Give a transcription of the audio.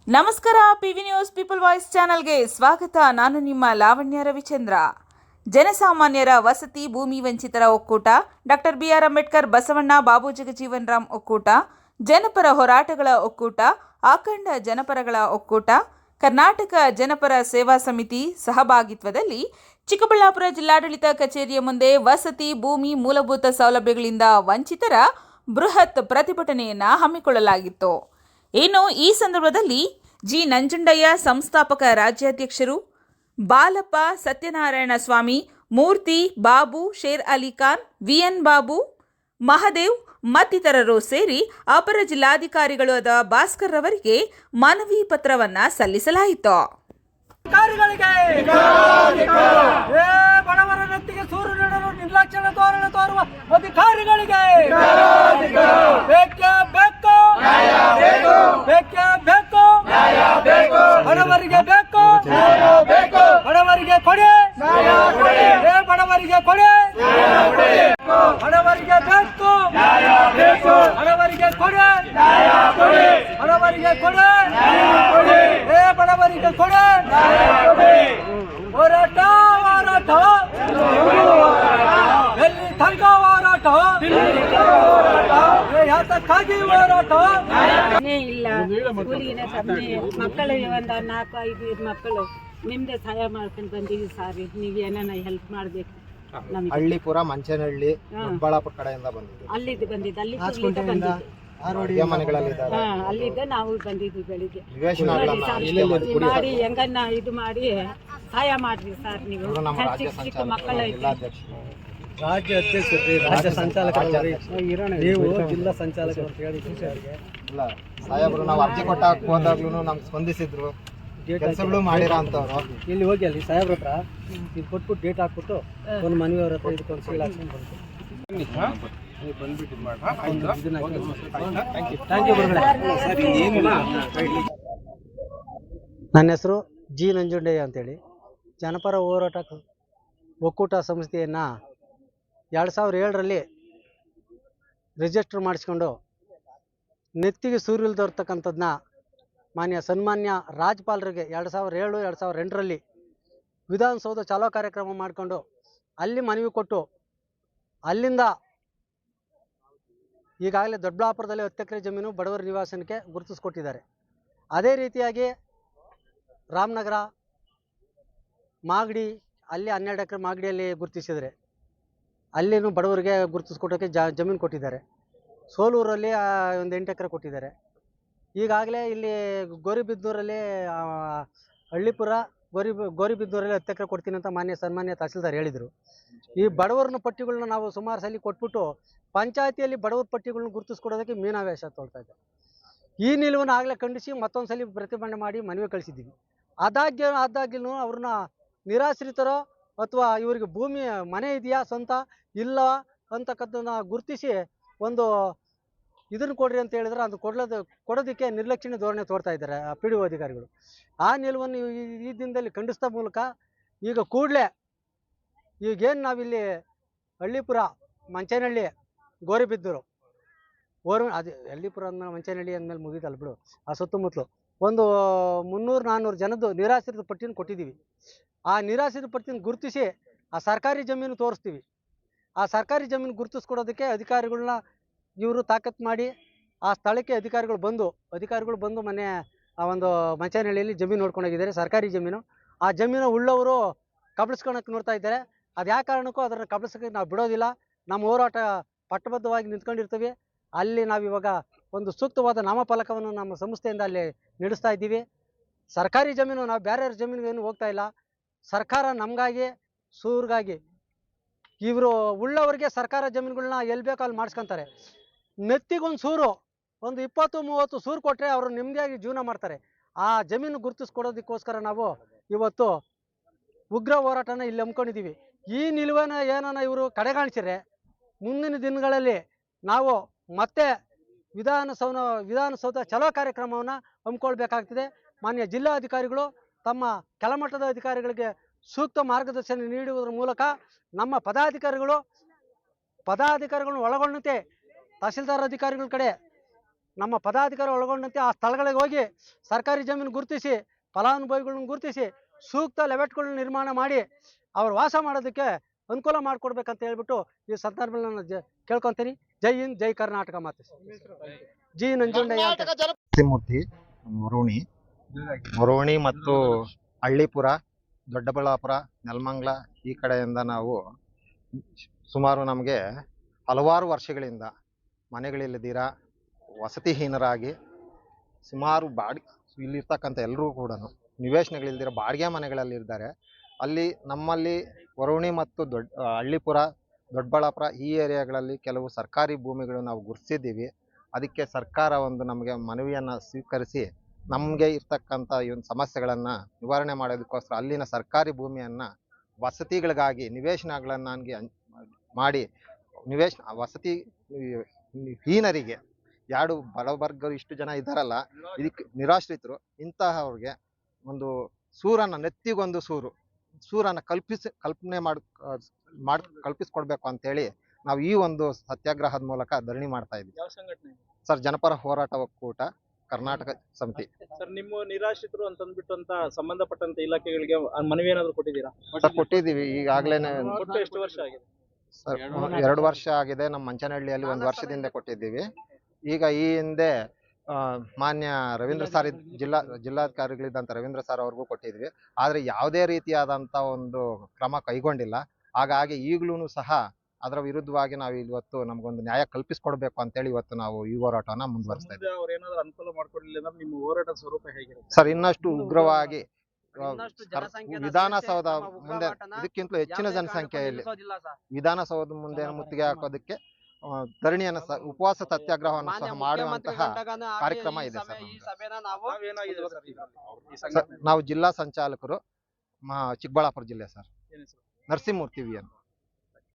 ನಮಸ್ಕಾರ. PV news people voice ಚಾನೆಲ್ಗೆ ಸ್ವಾಗತ. ನಾನು ನಿಮ್ಮ ಲಾವಣ್ಯ ರವಿಚಂದ್ರ. ಜನಸಾಮಾನ್ಯರ ವಸತಿ ಭೂಮಿ ವಂಚಿತರ ಒಕ್ಕೂಟ, ಡಾಕ್ಟರ್ ಬಿಆರ್ ಅಂಬೇಡ್ಕರ್ ಬಸವಣ್ಣ ಬಾಬು ಜಗಜೀವನ್ ರಾಮ್ ಒಕ್ಕೂಟ, ಜನಪರ ಹೋರಾಟಗಳ ಒಕ್ಕೂಟ, ಅಖಂಡ ಜನಪರಗಳ ಒಕ್ಕೂಟ, ಕರ್ನಾಟಕ ಜನಪರ ಸೇವಾ ಸಮಿತಿ ಸಹಭಾಗಿತ್ವದಲ್ಲಿ ಚಿಕ್ಕಬಳ್ಳಾಪುರ ಜಿಲ್ಲಾಡಳಿತ ಕಚೇರಿಯ ಮುಂದೆ ವಸತಿ ಭೂಮಿ ಮೂಲಭೂತ ಸೌಲಭ್ಯಗಳಿಂದ ವಂಚಿತರ ಬೃಹತ್ ಪ್ರತಿಭಟನೆಯನ್ನು ಹಮ್ಮಿಕೊಳ್ಳಲಾಗಿತ್ತು. ಇನ್ನು ಈ ಸಂದರ್ಭದಲ್ಲಿ ಜಿ ನಂಜುಂಡಯ್ಯ ಸಂಸ್ಥಾಪಕ ರಾಜ್ಯಾಧ್ಯಕ್ಷರು, ಬಾಲಪ್ಪ, ಸತ್ಯನಾರಾಯಣ ಸ್ವಾಮಿ, ಮೂರ್ತಿ, ಬಾಬು, ಶೇರ್ ಅಲಿ ಖಾನ್, ವಿಎನ್ ಬಾಬು, ಮಹದೇವ್ ಮತ್ತಿತರರು ಸೇರಿ ಅಪರ ಜಿಲ್ಲಾಧಿಕಾರಿಗಳಾದ ಭಾಸ್ಕರ್ ಅವರಿಗೆ ಮನವಿ ಪತ್ರವನ್ನು ಸಲ್ಲಿಸಲಾಯಿತು. ಬಡವರ ನೆತ್ತಿಗೆ ಸೂರು ನೀಡಲು ನಿರ್ಲಕ್ಷ್ಯ ಧೋರಣೆ ತೋರುವ ಅಧಿಕಾರಿಗಳಿಗೆ ಬೇಕೇ ಬೇಕು, ಬೇಕೇ ಬೇಕು, ಬಡವರಿಗೆ ಬೇಕು, ಬಡವರಿಗೆ ಕೊಡಿ, ಬಡವರಿಗೆ ಕೊಡಿ, ಬಡವರಿಗೆ ಬೇಕು, ಬಡವರಿಗೆ ಕೊಡಿ, ಬಡವರಿಗೆ ಕೊಡಿ, ಬಡವರಿಗೆ ಕೊಡಿ. ಹೋರಾಟ ಹೋರಾಟ ಎಲ್ಲಿ ತನಕ ಹೋರಾಟ, ಯಾತಕ್ಕಾಗಿ ಹೋರಾಟ ಇಲ್ಲ. ಸ್ಕೂಲಿಗೆ ಮಕ್ಕಳು ಒಂದು 4-5 ಮಕ್ಕಳು ನಿಮ್ದೆ ಸಹಾಯ ಮಾಡ್ಕೊಂಡು ಬಂದೀವಿ ಸರ್. ನೀವು ಏನಾನ ಹೆಲ್ಪ್ ಮಾಡ್ಬೇಕು ನಮಗೆ. ಹಳ್ಳಿಪುರ ಮಂಚನಹಳ್ಳಿ ದೊಡ್ಡಬಳ್ಳಾಪುರ ಕಡೆಯಿಂದ ಬಂದಿದ್ದು. ಅಲ್ಲಿದ್ದು ಬಂದಿದ್ದು, ಅಲ್ಲಿಂದ ಬಂದಿದ್ದು. ಅಲ್ಲಿದ್ದ ನಾವು ಬಂದಿದ್ವಿ ಬೆಳಿಗ್ಗೆ. ಮಾಡಿ ಹೆಂಗನ್ನ ಇದು ಮಾಡಿ ಸಹಾಯ ಮಾಡ್ರಿ ಸರ್. ನೀವು ಚಿಕ್ಕ ಮಕ್ಕಳ ರಾಜ್ಯ ಅಧ್ಯಕ್ಷರು, ರಾಜ್ಯ ಸಂಚಾಲಕರು, ನೀವು ಜಿಲ್ಲಾ ಸಂಚಾಲಕರು ಅಂತ ಹೇಳಿ ಇಲ್ಲ ಸಾಹೇಬ್ರು ನಾವು ಅರ್ಜಿ ಕೊಟ್ಟಾಗ ಹೋದಾಗ್ಲೂ ನಮ್ಗೆ ಸ್ಪಂದಿಸಿದ್ರು, ಕೆಲಸಗಳು ಮಾಡಿರೋ ಅಂತವ್ರು. ಇಲ್ಲಿ ಹೋಗಿ ಅಲ್ಲಿ ಸಾಹೇಬ್ರ ಹತ್ರ ಇದು ಕೊಟ್ಬಿಟ್ಟು ಡೇಟ್ ಹಾಕ್ಬಿಟ್ಟು ಒಂದು ಮನೆಯವ್ರ ಹತ್ರ ಇದಕ್ಕೊಂದು ಸೀಲ್ ಹಾಕ್ಕೊಂಡು ಬಂತು. ನನ್ನ ಹೆಸರು ಜಿ ನಂಜುಂಡಯ್ಯ ಅಂತೇಳಿ. ಜನಪರ ಹೋರಾಟ ಒಕ್ಕೂಟ ಸಂಸ್ಥೆಯನ್ನು 2007ರಲ್ಲಿ ರಿಜಿಸ್ಟರ್ ಮಾಡಿಸ್ಕೊಂಡು ನೆತ್ತಿಗೆ ಸೂರಿಲ್ದಿರ್ತಕ್ಕಂಥದ್ದನ್ನ ಸನ್ಮಾನ್ಯ ರಾಜ್ಯಪಾಲರಿಗೆ 2007-2008ರಲ್ಲಿ ವಿಧಾನಸೌಧ ಚಾಲೋ ಕಾರ್ಯಕ್ರಮ ಮಾಡಿಕೊಂಡು ಅಲ್ಲಿ ಮನವಿ ಕೊಟ್ಟು ಅಲ್ಲಿಂದ ಈಗಾಗಲೇ ದೊಡ್ಡಬಳ್ಳಾಪುರದಲ್ಲಿ 10 ಎಕರೆ ಜಮೀನು ಬಡವರ ನಿವಾಸನಕ್ಕೆ ಗುರುತಿಸ್ಕೊಟ್ಟಿದ್ದಾರೆ. ಅದೇ ರೀತಿಯಾಗಿ ರಾಮನಗರ, ಮಾಗಡಿ, ಅಲ್ಲಿ 12 ಎಕರೆ ಮಾಗಡಿಯಲ್ಲಿ ಗುರುತಿಸಿದರೆ ಅಲ್ಲಿನೂ ಬಡವರಿಗೆ ಗುರುತಿಸ್ಕೊಟ್ಟೋಕ್ಕೆ ಜಮೀನು ಕೊಟ್ಟಿದ್ದಾರೆ. ಸೋಲೂರಲ್ಲಿ ಒಂದು 8 ಎಕರೆ ಕೊಟ್ಟಿದ್ದಾರೆ. ಈಗಾಗಲೇ ಇಲ್ಲಿ ಗೋರಿಬಿದನೂರಲ್ಲಿ ಹಳ್ಳಿಪುರ, ಗೋರಿಬಿದನೂರಲ್ಲಿ 10 ಎಕರೆ ಕೊಡ್ತೀನಿ ಅಂತ ಸನ್ಮಾನ್ಯ ತಹಸೀಲ್ದಾರ್ ಹೇಳಿದರು. ಈ ಬಡವರನ್ನ ಪಟ್ಟಿಗಳನ್ನ ನಾವು ಸುಮಾರು ಸಲ ಕೊಟ್ಬಿಟ್ಟು ಪಂಚಾಯತಿಯಲ್ಲಿ ಬಡವರ ಪಟ್ಟಿಗಳನ್ನ ಗುರುತಿಸ್ಕೊಡೋದಕ್ಕೆ ಮೀನಾವೇಶ ತೋಳ್ತಾ ಇದ್ದಾರೆ. ಈ ನಿಲುವನ್ನು ಆಗಲೇ ಖಂಡಿಸಿ ಮತ್ತೊಂದು ಸಲ ಪ್ರತಿಭಟನೆ ಮಾಡಿ ಮನವಿ ಕಳಿಸಿದ್ದೀವಿ. ಆದಾಗ್ಯೂ ಅವ್ರನ್ನ ನಿರಾಶ್ರಿತರೋ ಅಥವಾ ಇವರಿಗೆ ಭೂಮಿ ಮನೆ ಇದೆಯಾ ಸ್ವಂತ ಇಲ್ಲ ಅಂತಕ್ಕಂಥದ್ದನ್ನ ಗುರುತಿಸಿ ಒಂದು ಇದನ್ನು ಕೊಡ್ರಿ ಅಂತ ಹೇಳಿದ್ರೆ ಅದು ಕೊಡೋದಕ್ಕೆ ನಿರ್ಲಕ್ಷ್ಯ ಧೋರಣೆ ತೋರ್ತಾ ಇದ್ದಾರೆ PDO ಅಧಿಕಾರಿಗಳು. ಆ ನಿಲುವನ್ನು ಈ ದಿನದಲ್ಲಿ ಖಂಡಿಸ್ತಾ ಮೂಲಕ ಈಗ ಕೂಡಲೇ ಈಗೇನು ನಾವಿಲ್ಲಿ ಹಳ್ಳಿಪುರ, ಮಂಚನಹಳ್ಳಿ, ಗೋರಿಬಿದ್ದೂರು, ಅದು ಹಳ್ಳಿಪುರ ಅಂದಮೇಲೆ ಮಂಚನಹಳ್ಳಿ ಅಂದಮೇಲೆ ಮುಗಿದಲ್ಲ ಬಿಡು, ಆ ಸುತ್ತಮುತ್ತಲು ಒಂದು 300-400 ಜನದ್ದು ನಿರಾಶ್ರಿತ ಪಟ್ಟಿನ ಕೊಟ್ಟಿದ್ದೀವಿ. ಆ ನಿರಾಶ್ರಿತ ಪಟ್ಟಿನ ಗುರುತಿಸಿ ಆ ಸರ್ಕಾರಿ ಜಮೀನು ತೋರಿಸ್ತೀವಿ. ಆ ಸರ್ಕಾರಿ ಜಮೀನು ಗುರುತಿಸ್ಕೊಡೋದಕ್ಕೆ ಅಧಿಕಾರಿಗಳನ್ನ ಇವರು ತಾಕತ್ತು ಮಾಡಿ ಆ ಸ್ಥಳಕ್ಕೆ ಅಧಿಕಾರಿಗಳು ಬಂದು ಮೊನ್ನೆ ಆ ಒಂದು ಮಂಚನಹಳ್ಳಿಯಲ್ಲಿ ಜಮೀನು ನೋಡ್ಕೊಂಡೋಗಿದ್ದಾರೆ, ಸರ್ಕಾರಿ ಜಮೀನು. ಆ ಜಮೀನು ಉಳ್ಳವರು ಕಬಳಿಸ್ಕೊಳಕ್ಕೆ ನೋಡ್ತಾ ಇದ್ದಾರೆ. ಅದು ಯಾವ ಕಾರಣಕ್ಕೂ ಅದನ್ನು ಕಬಳಿಸೋಕ್ಕೆ ನಾವು ಬಿಡೋದಿಲ್ಲ. ನಮ್ಮ ಹೋರಾಟ ಪಟ್ಟಬದ್ಧವಾಗಿ ನಿಂತ್ಕೊಂಡಿರ್ತೀವಿ. ಅಲ್ಲಿ ನಾವಿವಾಗ ಒಂದು ಸೂಕ್ತವಾದ ನಾಮಫಲಕವನ್ನು ನಮ್ಮ ಸಂಸ್ಥೆಯಿಂದ ಅಲ್ಲಿ ನಡೆಸ್ತಾ ಇದ್ದೀವಿ. ಸರ್ಕಾರಿ ಜಮೀನು ನಾವು ಬೇರೆಯವ್ರ ಜಮೀನಿಗೇನು ಹೋಗ್ತಾ ಇಲ್ಲ. ಸರ್ಕಾರ ನಮಗಾಗಿ, ಸೂರಿಗಾಗಿ, ಇವರು ಉಳ್ಳವರಿಗೆ ಸರ್ಕಾರ ಜಮೀನುಗಳನ್ನ ಎಲ್ಲಿ ಬೇಕೋ ಅಲ್ಲಿ ಮಾಡಿಸ್ಕೊತಾರೆ. ನೆತ್ತಿಗೊಂದು ಸೂರು, ಒಂದು 20-30 ಸೂರು ಕೊಟ್ಟರೆ ಅವರು ನೆಮ್ಮದಿಯಾಗಿ ಜೀವನ ಮಾಡ್ತಾರೆ. ಆ ಜಮೀನು ಗುರುತಿಸ್ಕೊಡೋದಕ್ಕೋಸ್ಕರ ನಾವು ಇವತ್ತು ಉಗ್ರ ಹೋರಾಟನ ಇಲ್ಲಿ ಹಮ್ಮಿಕೊಂಡಿದ್ದೀವಿ. ಈ ನಿಲುವನ್ನು ಏನಾನ ಇವರು ಕಡೆಗಾಣಿಸಿದ್ರೆ ಮುಂದಿನ ದಿನಗಳಲ್ಲಿ ನಾವು ಮತ್ತೆ ವಿಧಾನಸೌಧ ಚಲೋ ಕಾರ್ಯಕ್ರಮವನ್ನು ಹಮ್ಮಿಕೊಳ್ಬೇಕಾಗ್ತದೆ. ಮಾನ್ಯ ಜಿಲ್ಲಾಧಿಕಾರಿಗಳು ತಮ್ಮ ಕೆಳಮಟ್ಟದ ಅಧಿಕಾರಿಗಳಿಗೆ ಸೂಕ್ತ ಮಾರ್ಗದರ್ಶನ ನೀಡುವುದರ ಮೂಲಕ ನಮ್ಮ ಪದಾಧಿಕಾರಿಗಳನ್ನು ಒಳಗೊಂಡಂತೆ ತಹಸೀಲ್ದಾರ್ ಅಧಿಕಾರಿಗಳ ಕಡೆ ನಮ್ಮ ಪದಾಧಿಕಾರಿ ಒಳಗೊಂಡಂತೆ ಆ ಸ್ಥಳಗಳಿಗೆ ಹೋಗಿ ಸರ್ಕಾರಿ ಜಮೀನು ಗುರುತಿಸಿ ಫಲಾನುಭವಿಗಳನ್ನ ಗುರುತಿಸಿ ಸೂಕ್ತ ಲೆವೆಟ್ಗಳನ್ನ ನಿರ್ಮಾಣ ಮಾಡಿ ಅವ್ರು ವಾಸ ಮಾಡೋದಕ್ಕೆ ಅನುಕೂಲ ಮಾಡಿಕೊಡ್ಬೇಕಂತ ಹೇಳ್ಬಿಟ್ಟು ಈ ಸಂದರ್ಭದಲ್ಲಿ ನಾನು ಕೇಳ್ಕೊತೀನಿ. ಜೈ ಹಿಂದ್, ಜೈ ಕರ್ನಾಟಕ ಮಾತೆ. ಜಿ ನಂಜುಂಡಯ್ಯ ಅಂತ. ಮೂರ್ತಿ ಮೊರೋಣಿ ಮತ್ತು ಹಳ್ಳಿಪುರ, ದೊಡ್ಡಬಳ್ಳಾಪುರ, ನೆಲಮಂಗಲ ಈ ಕಡೆಯಿಂದ ನಾವು ಸುಮಾರು ನಮಗೆ ಹಲವಾರು ವರ್ಷಗಳಿಂದ ಮನೆಗಳಿಲ್ಲದಿರ ವಸತಿಹೀನರಾಗಿ ಸುಮಾರು ಇಲ್ಲಿರ್ತಕ್ಕಂಥ ಎಲ್ಲರೂ ಕೂಡ ನಿವೇಶನಗಳಿಲ್ದಿರ ಬಾಡಿಗೆ ಮನೆಗಳಲ್ಲಿದ್ದಾರೆ. ಅಲ್ಲಿ ನಮ್ಮಲ್ಲಿ ವರುಣಿ ಮತ್ತು ಹಳ್ಳಿಪುರ, ದೊಡ್ಡಬಳ್ಳಾಪುರ ಈ ಏರಿಯಾಗಳಲ್ಲಿ ಕೆಲವು ಸರ್ಕಾರಿ ಭೂಮಿಗಳು ನಾವು ಗುರುತಿಸಿದ್ದೀವಿ. ಅದಕ್ಕೆ ಸರ್ಕಾರ ಒಂದು ನಮಗೆ ಮನವಿಯನ್ನು ಸ್ವೀಕರಿಸಿ ನಮಗೆ ಇರ್ತಕ್ಕಂಥ ಈ ಒಂದು ಸಮಸ್ಯೆಗಳನ್ನು ನಿವಾರಣೆ ಮಾಡೋದಕ್ಕೋಸ್ಕರ ಅಲ್ಲಿನ ಸರ್ಕಾರಿ ಭೂಮಿಯನ್ನು ವಸತಿಗಳಿಗಾಗಿ ನಿವೇಶನಗಳನ್ನಾಗಿ ಮಾಡಿ ವಸತಿ ಹೀನರಿಗೆ ಎರಡು ಬಡವರ್ಗರು ಇಷ್ಟು ಜನ ಇದ್ದಾರಲ್ಲ, ಇದಕ್ಕೆ ನಿರಾಶ್ರಿತರು ಇಂತಹವ್ರಿಗೆ ಒಂದು ಸೂರನ್ನು ನೆತ್ತಿಗೊಂದು ಸೂರನ್ನು ಕಲ್ಪನೆ ಕಲ್ಪಿಸ್ಕೊಡ್ಬೇಕು ಅಂತೇಳಿ ನಾವು ಈ ಒಂದು ಸತ್ಯಾಗ್ರಹದ ಮೂಲಕ ಧರಣಿ ಮಾಡ್ತಾ ಇದ್ದೀವಿ. ಯಾವ ಸಂಘಟನೆ ಸರ್, ಜನಪರ ಹೋರಾಟ ಒಕ್ಕೂಟ ಕರ್ನಾಟಕ ಸಮಿತಿ. ಸರ್, ನಿಮ್ಮ ನಿರಾಶ್ರಿತರು ಅಂತಂದ್ಬಿಟ್ಟು ಅಂತ ಸಂಬಂಧಪಟ್ಟಂತ ಇಲಾಖೆಗಳಿಗೆ ಮನವಿ ಏನಾದ್ರು ಕೊಟ್ಟಿದ್ದೀರಾ? ಸರ್, ಕೊಟ್ಟಿದ್ದೀವಿ. ಈಗಾಗಲೇ ಕೊಟ್ಟು ಎಷ್ಟು ವರ್ಷ ಆಗಿದೆ? ಸರ್, 2 ವರ್ಷ ಆಗಿದೆ. ನಮ್ಮ ಮಂಚನಹಳ್ಳಿಯಲ್ಲಿ 1 ವರ್ಷದಿಂದ ಕೊಟ್ಟಿದ್ದೀವಿ. ಈಗ ಈ ಹಿಂದೆ ಮಾನ್ಯ ರವೀಂದ್ರ ಸರ್ ಜಿಲ್ಲಾಧಿಕಾರಿಗಳಿದ್ದಂಥ ರವೀಂದ್ರ ಸರ್ ಅವ್ರಿಗೂ ಕೊಟ್ಟಿದ್ವಿ. ಆದರೆ ಯಾವುದೇ ರೀತಿಯಾದಂಥ ಒಂದು ಕ್ರಮ ಕೈಗೊಂಡಿಲ್ಲ. ಹಾಗಾಗಿ ಈಗಲೂ ಸಹ ಅದರ ವಿರುದ್ಧವಾಗಿ ನಾವು ಇವತ್ತು ನಮಗೊಂದು ನ್ಯಾಯ ಕಲ್ಪಿಸ್ಕೊಡ್ಬೇಕು ಅಂತೇಳಿ ಇವತ್ತು ನಾವು ಈ ಹೋರಾಟವನ್ನು ಮುಂದುವರಿಸ್ತಾ ಇದ್ದೀವಿ. ಅವ್ರು ಏನಾದ್ರು ಅನುಕೂಲ ಮಾಡ್ಕೊಡ್ಲಿಲ್ಲ ಅಂದ್ರೆ ನಿಮ್ಮ ಹೋರಾಟದ ಸ್ವರೂಪ ಹೇಗಿರುತ್ತೆ? ಸರ್, ಇನ್ನಷ್ಟು ಉಗ್ರವಾಗಿ ವಿಧಾನಸೌಧ ಮುಂದೆ ಇದಕ್ಕಿಂತಲೂ ಹೆಚ್ಚಿನ ಜನಸಂಖ್ಯೆಯಲ್ಲಿ ವಿಧಾನಸೌಧ ಮುಂದೆ ಮುತ್ತಿಗೆ ಹಾಕೋದಕ್ಕೆ ಧರಣಿಯನ್ನು ಉಪವಾಸ ಸತ್ಯಾಗ್ರಹವನ್ನು ಸಹ ಮಾಡುವಂತಹ ಕಾರ್ಯಕ್ರಮ ಇದೆ ಸರ್. ನಾವು ಜಿಲ್ಲಾ ಸಂಚಾಲಕರು ಚಿಕ್ಕಬಳ್ಳಾಪುರ ಜಿಲ್ಲೆ ಸರ್. Narasimhamurthy V N.